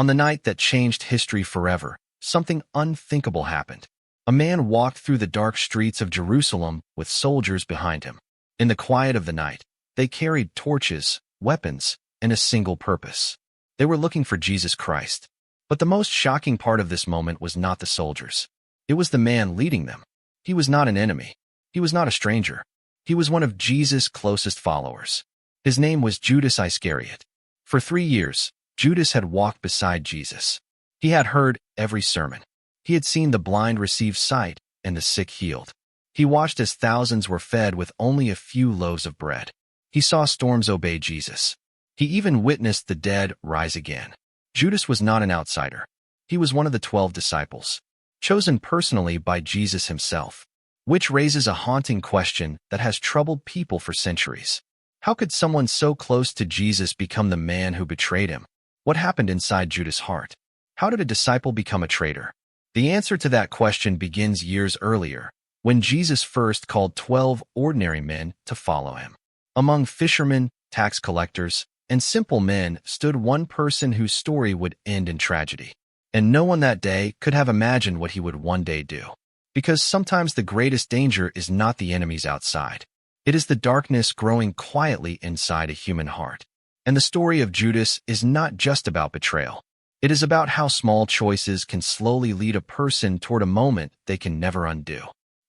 On the night that changed history forever, something unthinkable happened. A man walked through the dark streets of Jerusalem with soldiers behind him. In the quiet of the night, they carried torches, weapons, and a single purpose. They were looking for Jesus Christ. But the most shocking part of this moment was not the soldiers. It was the man leading them. He was not an enemy. He was not a stranger. He was one of Jesus' closest followers. His name was Judas Iscariot. For 3 years, Judas had walked beside Jesus. He had heard every sermon. He had seen the blind receive sight and the sick healed. He watched as thousands were fed with only a few loaves of bread. He saw storms obey Jesus. He even witnessed the dead rise again. Judas was not an outsider. He was one of the 12 disciples, chosen personally by Jesus himself, which raises a haunting question that has troubled people for centuries. How could someone so close to Jesus become the man who betrayed him? What happened inside Judas' heart? How did a disciple become a traitor? The answer to that question begins years earlier, when Jesus first called 12 ordinary men to follow him. Among fishermen, tax collectors, and simple men stood one person whose story would end in tragedy. And no one that day could have imagined what he would one day do. Because sometimes the greatest danger is not the enemies outside. It is the darkness growing quietly inside a human heart. And the story of Judas is not just about betrayal. It is about how small choices can slowly lead a person toward a moment they can never undo.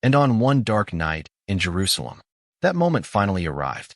And on one dark night in Jerusalem, that moment finally arrived.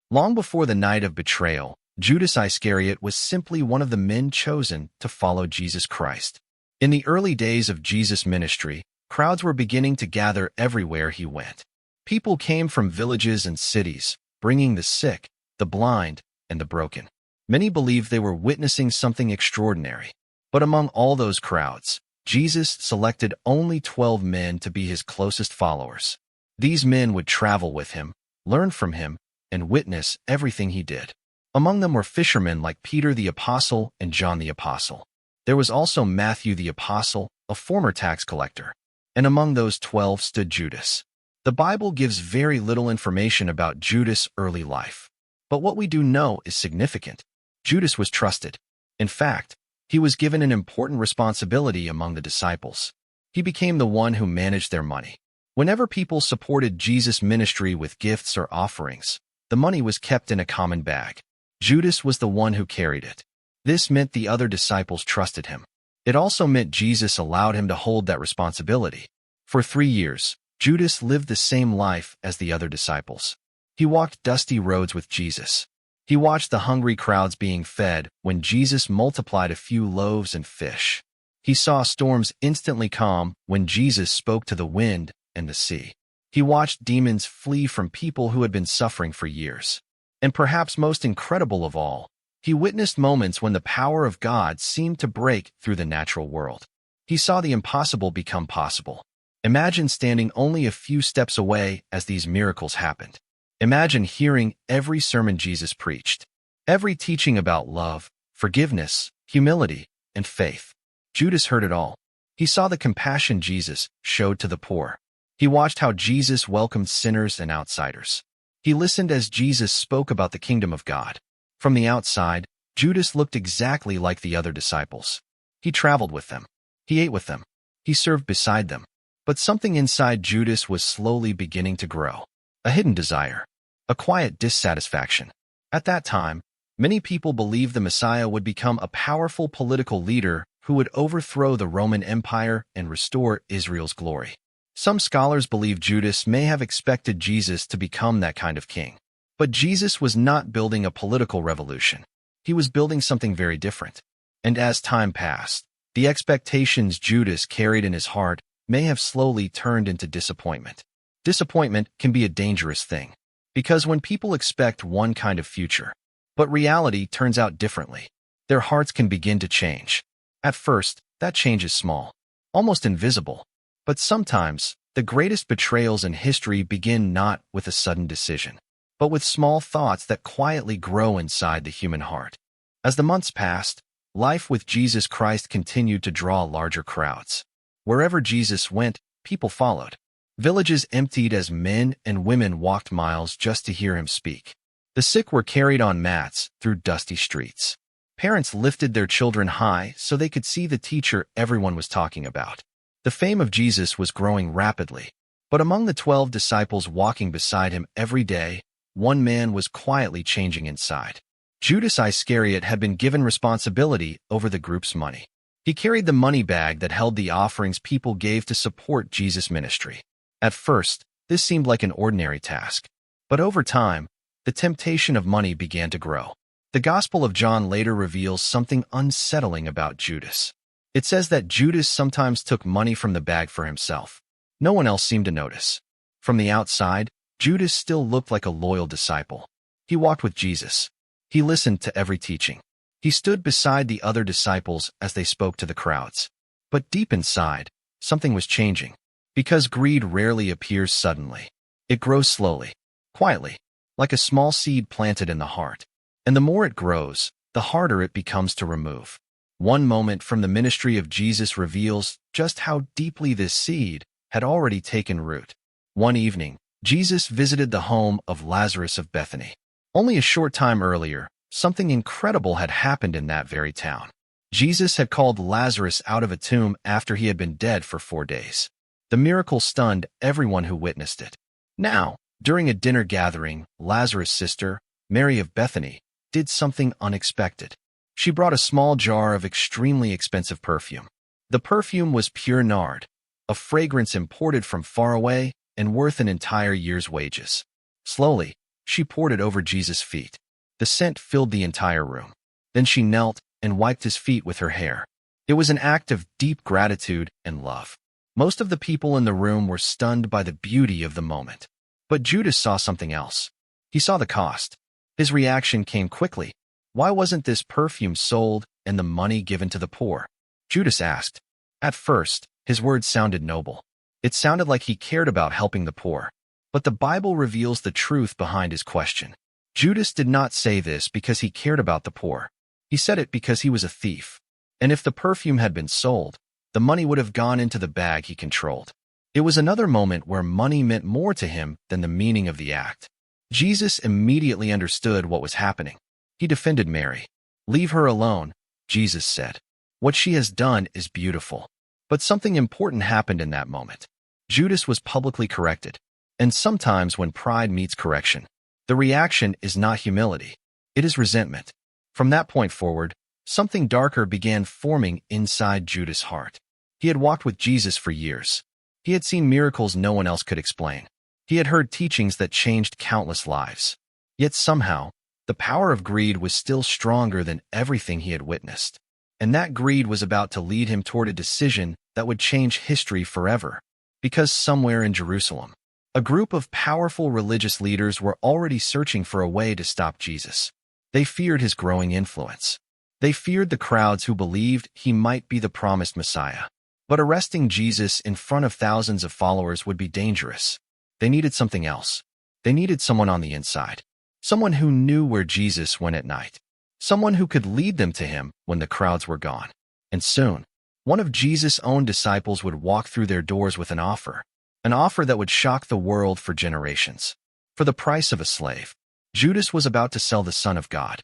Long before the night of betrayal, Judas Iscariot was simply one of the men chosen to follow Jesus Christ. In the early days of Jesus' ministry, crowds were beginning to gather everywhere he went. People came from villages and cities, bringing the sick, the blind, and the broken. Many believed they were witnessing something extraordinary. But among all those crowds, Jesus selected only 12 men to be his closest followers. These men would travel with him, learn from him, and witness everything he did. Among them were fishermen like Peter the Apostle and John the Apostle. There was also Matthew the Apostle, a former tax collector. And among those 12 stood Judas. The Bible gives very little information about Judas' early life. But what we do know is significant. Judas was trusted. In fact, he was given an important responsibility among the disciples. He became the one who managed their money. Whenever people supported Jesus' ministry with gifts or offerings, the money was kept in a common bag. Judas was the one who carried it. This meant the other disciples trusted him. It also meant Jesus allowed him to hold that responsibility. For 3 years, Judas lived the same life as the other disciples. He walked dusty roads with Jesus. He watched the hungry crowds being fed when Jesus multiplied a few loaves and fish. He saw storms instantly calm when Jesus spoke to the wind and the sea. He watched demons flee from people who had been suffering for years. And perhaps most incredible of all, he witnessed moments when the power of God seemed to break through the natural world. He saw the impossible become possible. Imagine standing only a few steps away as these miracles happened. Imagine hearing every sermon Jesus preached, every teaching about love, forgiveness, humility, and faith. Judas heard it all. He saw the compassion Jesus showed to the poor. He watched how Jesus welcomed sinners and outsiders. He listened as Jesus spoke about the kingdom of God. From the outside, Judas looked exactly like the other disciples. He traveled with them. He ate with them. He served beside them. But something inside Judas was slowly beginning to grow. A hidden desire. A quiet dissatisfaction. At that time, many people believed the Messiah would become a powerful political leader who would overthrow the Roman Empire and restore Israel's glory. Some scholars believe Judas may have expected Jesus to become that kind of king. But Jesus was not building a political revolution. He was building something very different. And as time passed, the expectations Judas carried in his heart may have slowly turned into disappointment. Disappointment can be a dangerous thing, because when people expect one kind of future, but reality turns out differently, their hearts can begin to change. At first, that change is small, almost invisible. But sometimes, the greatest betrayals in history begin not with a sudden decision, but with small thoughts that quietly grow inside the human heart. As the months passed, life with Jesus Christ continued to draw larger crowds. Wherever Jesus went, people followed. Villages emptied as men and women walked miles just to hear him speak. The sick were carried on mats through dusty streets. Parents lifted their children high so they could see the teacher everyone was talking about. The fame of Jesus was growing rapidly, but among the 12 disciples walking beside him every day, one man was quietly changing inside. Judas Iscariot had been given responsibility over the group's money. He carried the money bag that held the offerings people gave to support Jesus' ministry. At first, this seemed like an ordinary task, but over time, the temptation of money began to grow. The Gospel of John later reveals something unsettling about Judas. It says that Judas sometimes took money from the bag for himself. No one else seemed to notice. From the outside, Judas still looked like a loyal disciple. He walked with Jesus. He listened to every teaching. He stood beside the other disciples as they spoke to the crowds. But deep inside, something was changing. Because greed rarely appears suddenly. It grows slowly, quietly, like a small seed planted in the heart. And the more it grows, the harder it becomes to remove. One moment from the ministry of Jesus reveals just how deeply this seed had already taken root. One evening, Jesus visited the home of Lazarus of Bethany. Only a short time earlier, something incredible had happened in that very town. Jesus had called Lazarus out of a tomb after he had been dead for 4 days. The miracle stunned everyone who witnessed it. Now, during a dinner gathering, Lazarus' sister, Mary of Bethany, did something unexpected. She brought a small jar of extremely expensive perfume. The perfume was pure nard, a fragrance imported from far away and worth an entire year's wages. Slowly, she poured it over Jesus' feet. The scent filled the entire room. Then she knelt and wiped his feet with her hair. It was an act of deep gratitude and love. Most of the people in the room were stunned by the beauty of the moment. But Judas saw something else. He saw the cost. His reaction came quickly. Why wasn't this perfume sold and the money given to the poor? Judas asked. At first, his words sounded noble. It sounded like he cared about helping the poor. But the Bible reveals the truth behind his question. Judas did not say this because he cared about the poor. He said it because he was a thief. And if the perfume had been sold, the money would have gone into the bag he controlled. It was another moment where money meant more to him than the meaning of the act. Jesus immediately understood what was happening. He defended Mary. Leave her alone, Jesus said. What she has done is beautiful. But something important happened in that moment. Judas was publicly corrected. And sometimes when pride meets correction, the reaction is not humility. It is resentment. From that point forward, something darker began forming inside Judas' heart. He had walked with Jesus for years. He had seen miracles no one else could explain. He had heard teachings that changed countless lives. Yet somehow, the power of greed was still stronger than everything he had witnessed. And that greed was about to lead him toward a decision that would change history forever. Because somewhere in Jerusalem, a group of powerful religious leaders were already searching for a way to stop Jesus. They feared his growing influence. They feared the crowds who believed he might be the promised Messiah. But arresting Jesus in front of thousands of followers would be dangerous. They needed something else. They needed someone on the inside. Someone who knew where Jesus went at night. Someone who could lead them to him when the crowds were gone. And soon, one of Jesus' own disciples would walk through their doors with an offer that would shock the world for generations. For the price of a slave, Judas was about to sell the Son of God.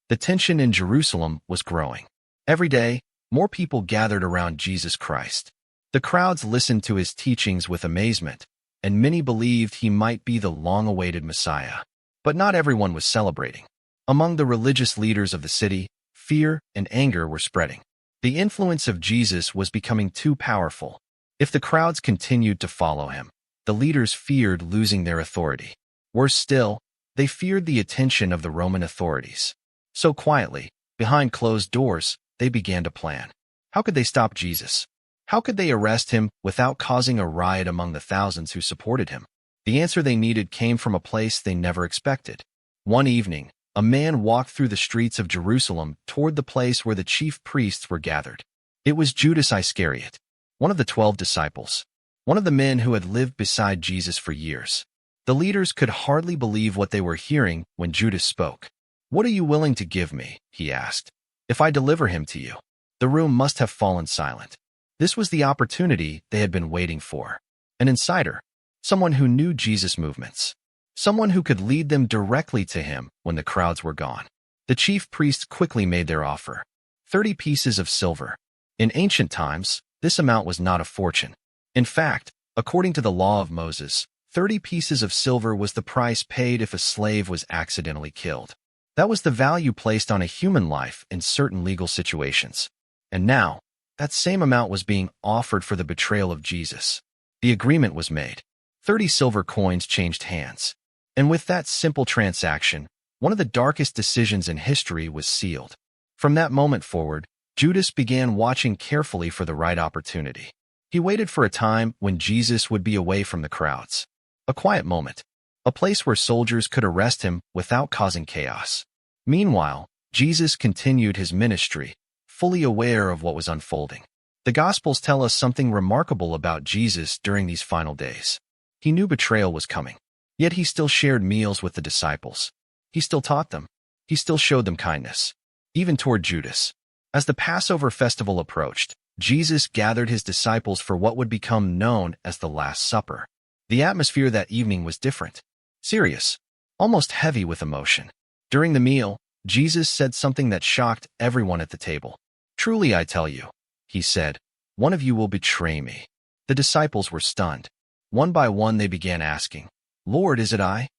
The tension in Jerusalem was growing. Every day, more people gathered around Jesus Christ. The crowds listened to his teachings with amazement, and many believed he might be the long-awaited Messiah. But not everyone was celebrating. Among the religious leaders of the city, fear and anger were spreading. The influence of Jesus was becoming too powerful. If the crowds continued to follow him, the leaders feared losing their authority. Worse still, they feared the attention of the Roman authorities. So quietly, behind closed doors, they began to plan. How could they stop Jesus? How could they arrest him without causing a riot among the thousands who supported him? The answer they needed came from a place they never expected. One evening, a man walked through the streets of Jerusalem toward the place where the chief priests were gathered. It was Judas Iscariot, one of the 12 disciples, one of the men who had lived beside Jesus for years. The leaders could hardly believe what they were hearing when Judas spoke. "What are you willing to give me?" he asked. "If I deliver him to you." The room must have fallen silent. This was the opportunity they had been waiting for. An insider, someone who knew Jesus' movements, someone who could lead them directly to him when the crowds were gone. The chief priests quickly made their offer. 30 pieces of silver. In ancient times, this amount was not a fortune. In fact, according to the law of Moses, 30 pieces of silver was the price paid if a slave was accidentally killed. That was the value placed on a human life in certain legal situations. And now, that same amount was being offered for the betrayal of Jesus. The agreement was made. 30 silver coins changed hands. And with that simple transaction, one of the darkest decisions in history was sealed. From that moment forward, Judas began watching carefully for the right opportunity. He waited for a time when Jesus would be away from the crowds. A quiet moment. A place where soldiers could arrest him without causing chaos. Meanwhile, Jesus continued his ministry, fully aware of what was unfolding. The Gospels tell us something remarkable about Jesus during these final days. He knew betrayal was coming, yet he still shared meals with the disciples. He still taught them. He still showed them kindness, even toward Judas. As the Passover festival approached, Jesus gathered his disciples for what would become known as the Last Supper. The atmosphere that evening was different, serious, almost heavy with emotion. During the meal, Jesus said something that shocked everyone at the table. "Truly I tell you," he said, "one of you will betray me." The disciples were stunned. One by one they began asking, "Lord, is it I?"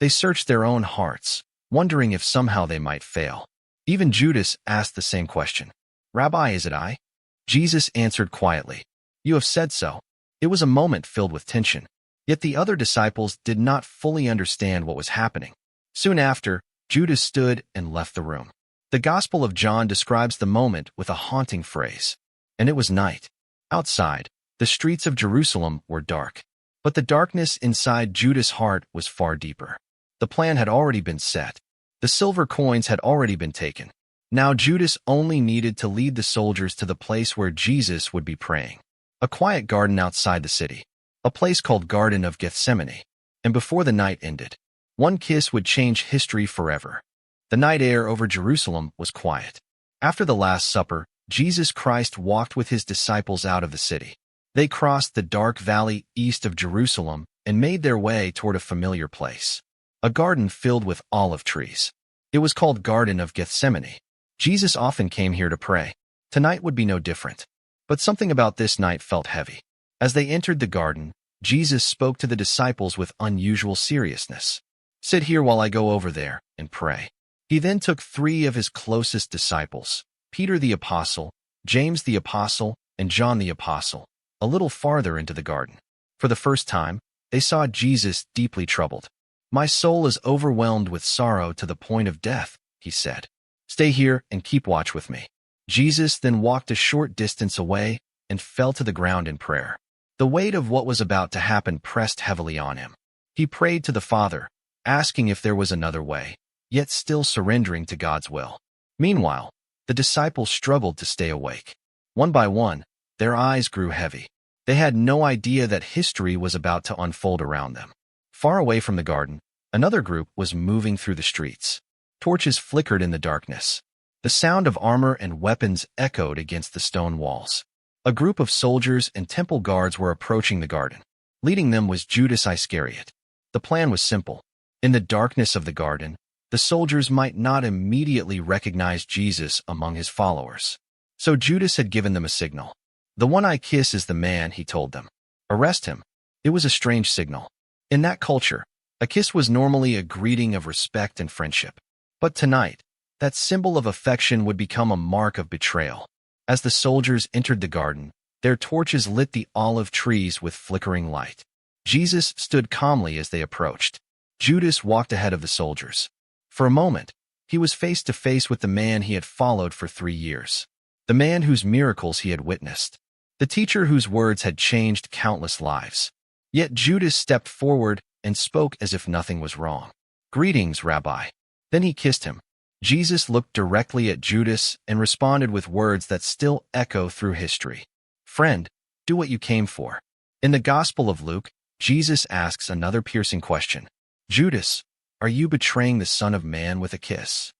They searched their own hearts, wondering if somehow they might fail. Even Judas asked the same question. "Rabbi, is it I?" Jesus answered quietly, "You have said so." It was a moment filled with tension. Yet the other disciples did not fully understand what was happening. Soon after, Judas stood and left the room. The Gospel of John describes the moment with a haunting phrase. And it was night. Outside, the streets of Jerusalem were dark. But the darkness inside Judas' heart was far deeper. The plan had already been set. The silver coins had already been taken. Now Judas only needed to lead the soldiers to the place where Jesus would be praying. A quiet garden outside the city. A place called Garden of Gethsemane. And before the night ended, one kiss would change history forever. The night air over Jerusalem was quiet. After the Last Supper, Jesus Christ walked with his disciples out of the city. They crossed the dark valley east of Jerusalem and made their way toward a familiar place. A garden filled with olive trees. It was called Garden of Gethsemane. Jesus often came here to pray. Tonight would be no different. But something about this night felt heavy. As they entered the garden, Jesus spoke to the disciples with unusual seriousness. "Sit here while I go over there and pray." He then took 3 of his closest disciples, Peter the Apostle, James the Apostle, and John the Apostle, a little farther into the garden. For the first time, they saw Jesus deeply troubled. "My soul is overwhelmed with sorrow to the point of death," he said. "Stay here and keep watch with me." Jesus then walked a short distance away and fell to the ground in prayer. The weight of what was about to happen pressed heavily on him. He prayed to the Father, asking if there was another way, yet still surrendering to God's will. Meanwhile, the disciples struggled to stay awake. One by one, their eyes grew heavy. They had no idea that history was about to unfold around them. Far away from the garden, another group was moving through the streets. Torches flickered in the darkness. The sound of armor and weapons echoed against the stone walls. A group of soldiers and temple guards were approaching the garden. Leading them was Judas Iscariot. The plan was simple. In the darkness of the garden, the soldiers might not immediately recognize Jesus among his followers. So Judas had given them a signal. "The one I kiss is the man," he told them. "Arrest him." It was a strange signal. In that culture, a kiss was normally a greeting of respect and friendship. But tonight, that symbol of affection would become a mark of betrayal. As the soldiers entered the garden, their torches lit the olive trees with flickering light. Jesus stood calmly as they approached. Judas walked ahead of the soldiers. For a moment, he was face to face with the man he had followed for 3 years. The man whose miracles he had witnessed. The teacher whose words had changed countless lives. Yet Judas stepped forward and spoke as if nothing was wrong. "Greetings, Rabbi." Then he kissed him. Jesus looked directly at Judas and responded with words that still echo through history. "Friend, do what you came for." In the Gospel of Luke, Jesus asks another piercing question. "Judas, are you betraying the Son of Man with a kiss?"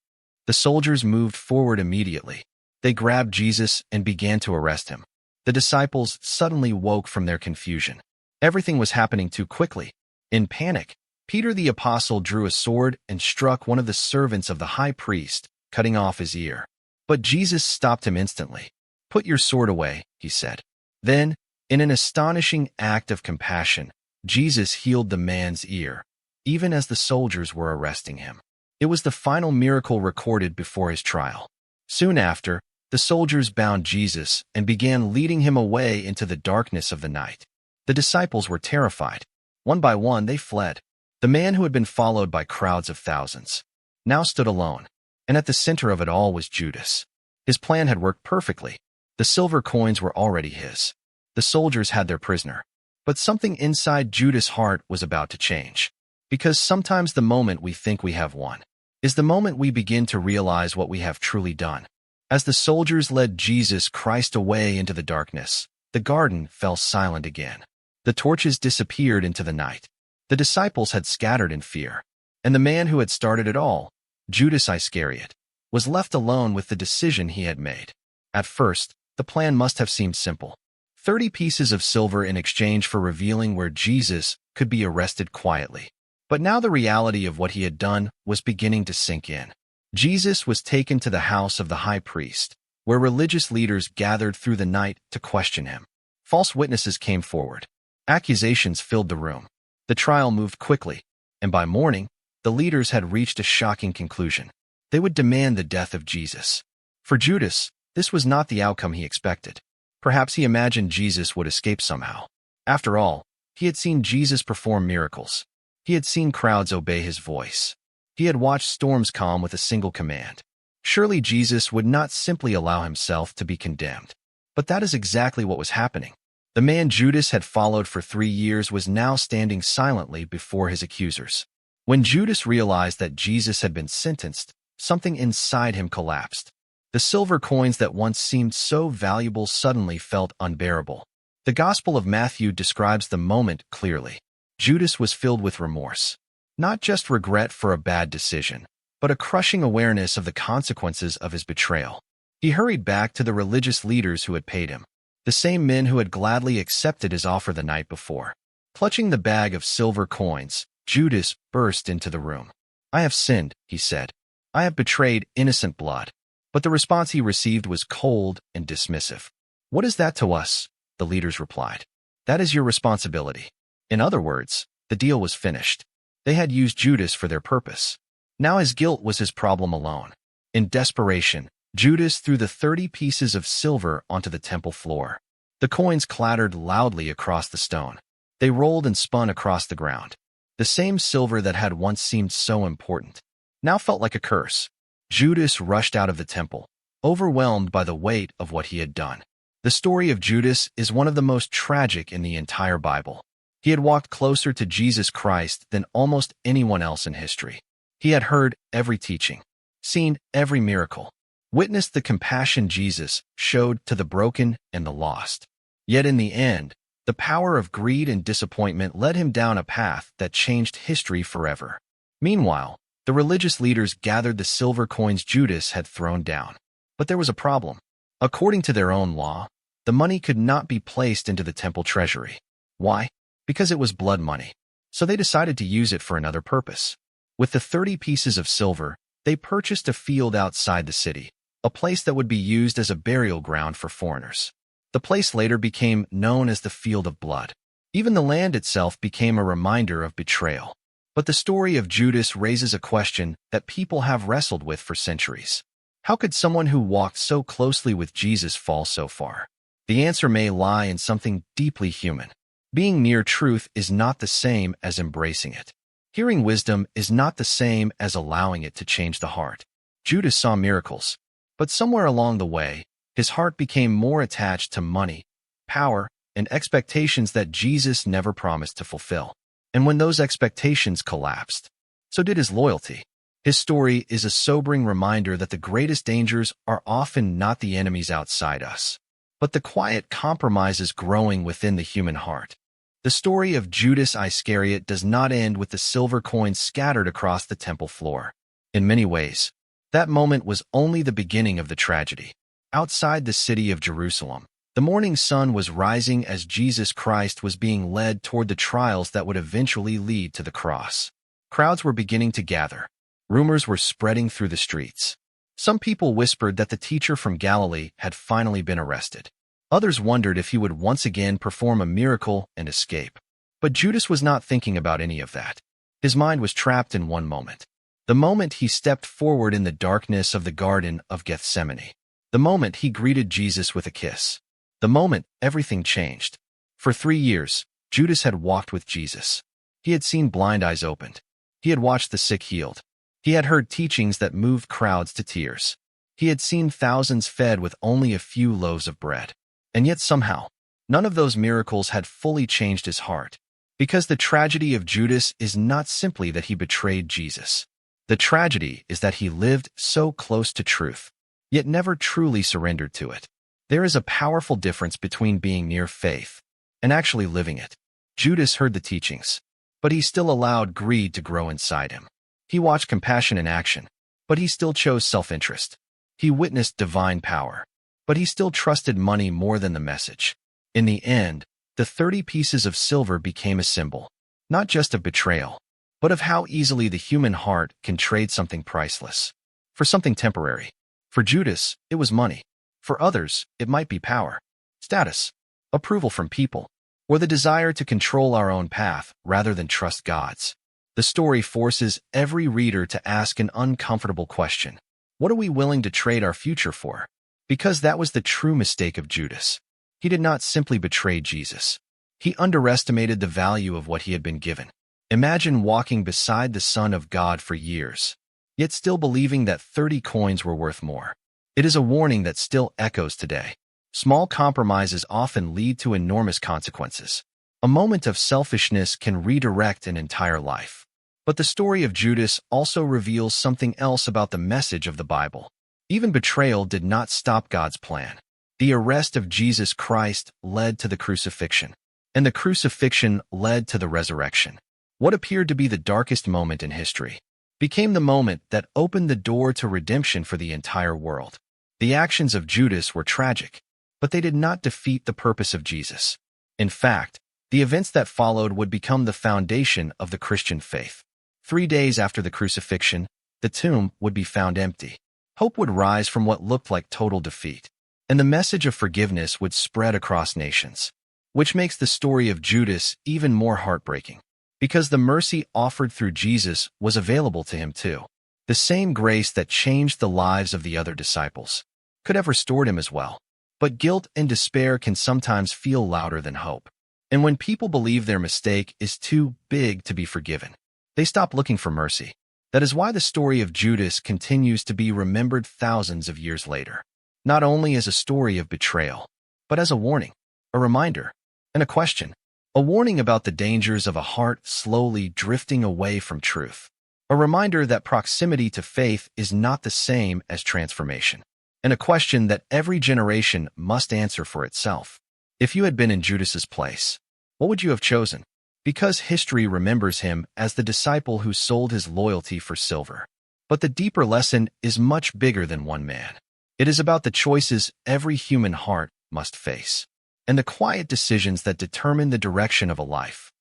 The soldiers moved forward immediately. They grabbed Jesus and began to arrest him. The disciples suddenly woke from their confusion. Everything was happening too quickly. In panic, Peter the apostle drew a sword and struck one of the servants of the high priest, cutting off his ear. But Jesus stopped him instantly. "Put your sword away," he said. Then, in an astonishing act of compassion, Jesus healed the man's ear, even as the soldiers were arresting him. It was the final miracle recorded before his trial. Soon after, the soldiers bound Jesus and began leading him away into the darkness of the night. The disciples were terrified. One by one, they fled. The man who had been followed by crowds of thousands now stood alone, and at the center of it all was Judas. His plan had worked perfectly. The silver coins were already his. The soldiers had their prisoner. But something inside Judas' heart was about to change. Because sometimes the moment we think we have won is the moment we begin to realize what we have truly done. As the soldiers led Jesus Christ away into the darkness, the garden fell silent again. The torches disappeared into the night. The disciples had scattered in fear, and the man who had started it all, Judas Iscariot, was left alone with the decision he had made. At first, the plan must have seemed simple. 30 pieces of silver in exchange for revealing where Jesus could be arrested quietly. But now the reality of what he had done was beginning to sink in. Jesus was taken to the house of the high priest, where religious leaders gathered through the night to question him. False witnesses came forward. Accusations filled the room. The trial moved quickly, and by morning, the leaders had reached a shocking conclusion. They would demand the death of Jesus. For Judas, this was not the outcome he expected. Perhaps he imagined Jesus would escape somehow. After all, he had seen Jesus perform miracles. He had seen crowds obey his voice. He had watched storms calm with a single command. Surely Jesus would not simply allow himself to be condemned. But that is exactly what was happening. The man Judas had followed for 3 years was now standing silently before his accusers. When Judas realized that Jesus had been sentenced, something inside him collapsed. The silver coins that once seemed so valuable suddenly felt unbearable. The Gospel of Matthew describes the moment clearly. Judas was filled with remorse. Not just regret for a bad decision, but a crushing awareness of the consequences of his betrayal. He hurried back to the religious leaders who had paid him, the same men who had gladly accepted his offer the night before. Clutching the bag of silver coins, Judas burst into the room. "I have sinned," he said. "I have betrayed innocent blood." But the response he received was cold and dismissive. "What is that to us?" the leaders replied. "That is your responsibility." In other words, the deal was finished. They had used Judas for their purpose. Now his guilt was his problem alone. In desperation, Judas threw the 30 pieces of silver onto the temple floor. The coins clattered loudly across the stone. They rolled and spun across the ground. The same silver that had once seemed so important now felt like a curse. Judas rushed out of the temple, overwhelmed by the weight of what he had done. The story of Judas is one of the most tragic in the entire Bible. He had walked closer to Jesus Christ than almost anyone else in history. He had heard every teaching, seen every miracle, witnessed the compassion Jesus showed to the broken and the lost. Yet in the end, the power of greed and disappointment led him down a path that changed history forever. Meanwhile, the religious leaders gathered the silver coins Judas had thrown down. But there was a problem. According to their own law, the money could not be placed into the temple treasury. Why? Because it was blood money. So they decided to use it for another purpose. With the 30 pieces of silver, they purchased a field outside the city, a place that would be used as a burial ground for foreigners. The place later became known as the Field of Blood. Even the land itself became a reminder of betrayal. But the story of Judas raises a question that people have wrestled with for centuries. How could someone who walked so closely with Jesus fall so far? The answer may lie in something deeply human. Being near truth is not the same as embracing it. Hearing wisdom is not the same as allowing it to change the heart. Judas saw miracles, but somewhere along the way, his heart became more attached to money, power, and expectations that Jesus never promised to fulfill. And when those expectations collapsed, so did his loyalty. His story is a sobering reminder that the greatest dangers are often not the enemies outside us, but the quiet compromises growing within the human heart. The story of Judas Iscariot does not end with the silver coins scattered across the temple floor. In many ways, that moment was only the beginning of the tragedy. Outside the city of Jerusalem, the morning sun was rising as Jesus Christ was being led toward the trials that would eventually lead to the cross. Crowds were beginning to gather. Rumors were spreading through the streets. Some people whispered that the teacher from Galilee had finally been arrested. Others wondered if he would once again perform a miracle and escape. But Judas was not thinking about any of that. His mind was trapped in one moment. The moment he stepped forward in the darkness of the Garden of Gethsemane. The moment he greeted Jesus with a kiss. The moment everything changed. For 3 years, Judas had walked with Jesus. He had seen blind eyes opened. He had watched the sick healed. He had heard teachings that moved crowds to tears. He had seen thousands fed with only a few loaves of bread. And yet somehow, none of those miracles had fully changed his heart. Because the tragedy of Judas is not simply that he betrayed Jesus. The tragedy is that he lived so close to truth, yet never truly surrendered to it. There is a powerful difference between being near faith and actually living it. Judas heard the teachings, but he still allowed greed to grow inside him. He watched compassion in action, but he still chose self-interest. He witnessed divine power, but he still trusted money more than the message. In the end, the 30 pieces of silver became a symbol, not just of betrayal, but of how easily the human heart can trade something priceless for something temporary. For Judas, it was money. For others, it might be power, status, approval from people, or the desire to control our own path rather than trust God's. The story forces every reader to ask an uncomfortable question. What are we willing to trade our future for? Because that was the true mistake of Judas. He did not simply betray Jesus. He underestimated the value of what he had been given. Imagine walking beside the Son of God for years, yet still believing that 30 coins were worth more. It is a warning that still echoes today. Small compromises often lead to enormous consequences. A moment of selfishness can redirect an entire life. But the story of Judas also reveals something else about the message of the Bible. Even betrayal did not stop God's plan. The arrest of Jesus Christ led to the crucifixion, and the crucifixion led to the resurrection. What appeared to be the darkest moment in history became the moment that opened the door to redemption for the entire world. The actions of Judas were tragic, but they did not defeat the purpose of Jesus. In fact, the events that followed would become the foundation of the Christian faith. 3 days after the crucifixion, the tomb would be found empty. Hope would rise from what looked like total defeat, and the message of forgiveness would spread across nations. Which makes the story of Judas even more heartbreaking, because the mercy offered through Jesus was available to him too. The same grace that changed the lives of the other disciples could have restored him as well. But guilt and despair can sometimes feel louder than hope. And when people believe their mistake is too big to be forgiven, they stop looking for mercy. That is why the story of Judas continues to be remembered thousands of years later, not only as a story of betrayal, but as a warning, a reminder, and a question. A warning about the dangers of a heart slowly drifting away from truth. A reminder that proximity to faith is not the same as transformation. And a question that every generation must answer for itself. If you had been in Judas's place, what would you have chosen? Because history remembers him as the disciple who sold his loyalty for silver. But the deeper lesson is much bigger than one man. It is about the choices every human heart must face, and the quiet decisions that determine the direction of a life.